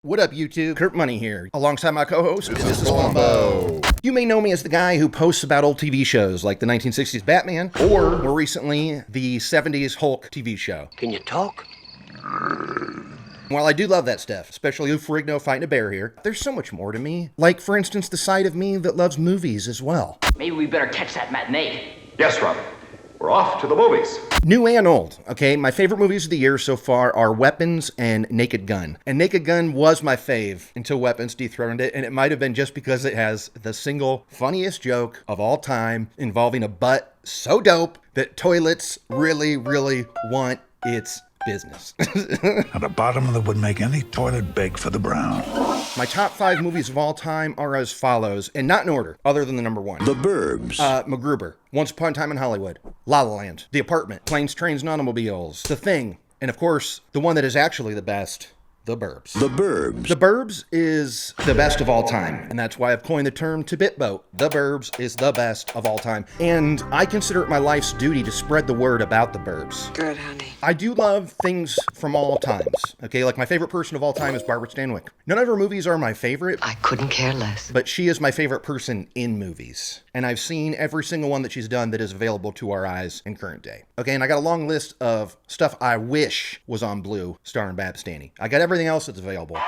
What up, YouTube? Kurt Money here, alongside my co-host, Mrs. Wombo. You may know me as the guy who posts about old TV shows like the 1960s Batman, or more recently, the 70s Hulk TV show. Can you talk? While I do love that stuff, especially Lou Ferrigno fighting a bear here, there's so much more to me. Like, for instance, the side of me that loves movies as well. Maybe we better catch that matinee. Yes, Robin. We're off to the movies. New and old, okay? My favorite movies of the year so far are Weapons and Naked Gun. And Naked Gun was my fave until Weapons dethroned it, and it might have been just because it has the single funniest joke of all time involving a butt so dope that toilets really, really want its business. At the bottom that would make any toilet beg for the brown. My top 5 movies of all time are as follows, and not in order, other than the number 1. The Burbs. MacGruber, Once Upon a Time in Hollywood, La La Land, The Apartment, Planes, Trains, and Automobiles, The Thing, and of course, the one that is actually the best, The Burbs. The Burbs. The Burbs is the best of all time, and that's why I've coined the term to bitboat. The Burbs is the best of all time, and I consider it my life's duty to spread the word about The Burbs. Good, honey. I do love things from all times, okay? Like my favorite person of all time is Barbara Stanwyck. None of her movies are my favorite, I couldn't care less. but she is my favorite person in movies. And I've seen every single one that she's done that is available to our eyes in current day. Okay, and I got a long list of stuff I wish was on Blue, starring Babs Stanny. I got everything else that's available.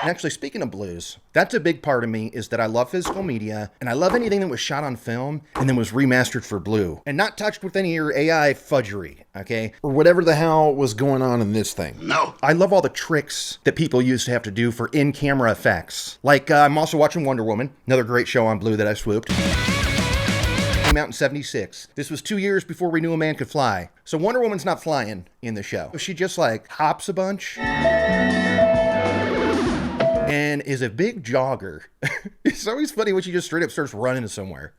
And actually, speaking of blues, that's a big part of me, is that I love physical media, and I love anything that was shot on film and then was remastered for blue, and not touched with any of your AI fudgery, okay? Or whatever the hell was going on in this thing. No. I love all the tricks that people used to have to do for in-camera effects. Like, I'm also watching Wonder Woman, another great show on Blue that I swooped. Came out in 76. This was 2 years before we knew a man could fly. So Wonder Woman's not flying in the show. She just like hops a bunch and is a big jogger. It's always funny when she just straight up starts running to somewhere.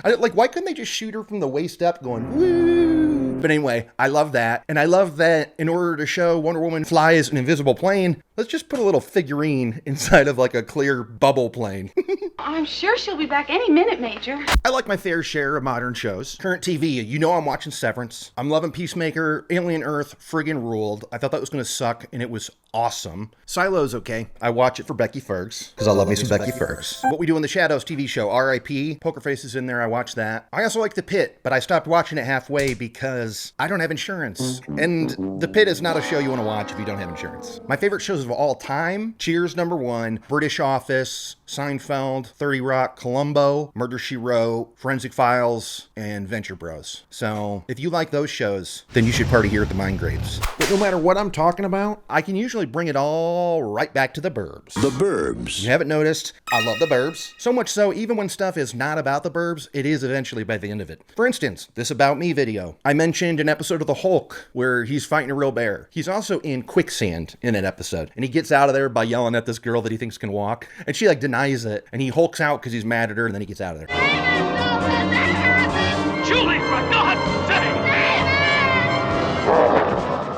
Like, why couldn't they just shoot her from the waist up going, woo? But anyway, I love that. And I love that in order to show Wonder Woman flies an invisible plane, let's just put a little figurine inside of like a clear bubble plane. I'm sure she'll be back any minute, Major. I like my fair share of modern shows. Current TV, you know I'm watching Severance. I'm loving Peacemaker. Alien Earth friggin' ruled. I thought that was gonna suck, and it was awesome. Silo's okay. I watch it for Becky Fergs, because I love me some Becky Fergs. What We Do in the Shadows TV show, R.I.P. Poker Face is in there, I watch that. I also like The Pit, but I stopped watching it halfway because I don't have insurance. And The Pit is not a show you want to watch if you don't have insurance. My favorite shows of all time, Cheers #1, British Office, Seinfeld, 30 Rock, Columbo, Murder, She Wrote, Forensic Files, and Venture Bros. So if you like those shows, then you should party here at the Mindgrapes. But no matter what I'm talking about, I can usually bring it all right back to the Burbs. The Burbs. You haven't noticed, I love the Burbs. So much so, even when stuff is not about the Burbs, it is eventually by the end of it. For instance, this About Me video. I mentioned an episode of The Hulk where he's fighting a real bear. He's also in Quicksand in that episode. And he gets out of there by yelling at this girl that he thinks can walk. And she like denies it. And he hulks out because he's mad at her, and then he gets out of there. Julie, for God's sake!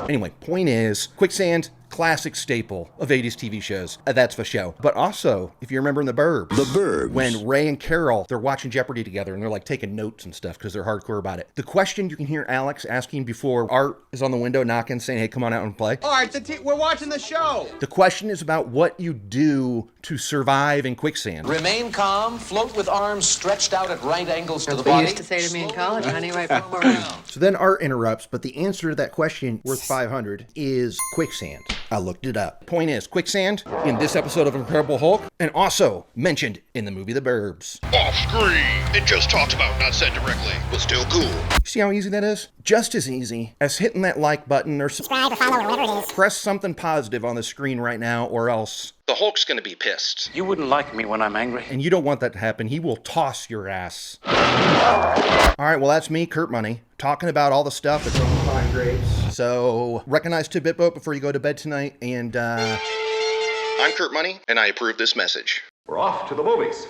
Anyway, point is, Quicksand, classic staple of 80s TV shows. That's for show. But also, if you remember in The Burbs. The Burbs. When Ray and Carol, they're watching Jeopardy together and they're like taking notes and stuff because they're hardcore about it. The question you can hear Alex asking before Art is on the window knocking, saying, hey, come on out and play. All right, we're watching the show. The question is about what you do to survive in quicksand. Remain calm, float with arms stretched out at right angles to the That's what body. you used to say to me in college, honey, right before we So then Art interrupts, but the answer to that question, worth 500, is quicksand. I looked it up. Point is, quicksand in this episode of Incredible Hulk, and also mentioned in the movie The Burbs. Off screen and just talked about, not said directly, but still cool. See how easy that is? Just as easy as hitting that like button or subscribe or follow or whatever it is. Press something positive on the screen right now, or else the Hulk's gonna be pissed. You wouldn't like me when I'm angry. And you don't want that to happen. He will toss your ass. All right, well, that's me, Kurt Money, talking about all the stuff that's on the Mindgrapes. So recognize Tidbitboat before you go to bed tonight. And I'm Kurt Money, and I approve this message. We're off to the movies.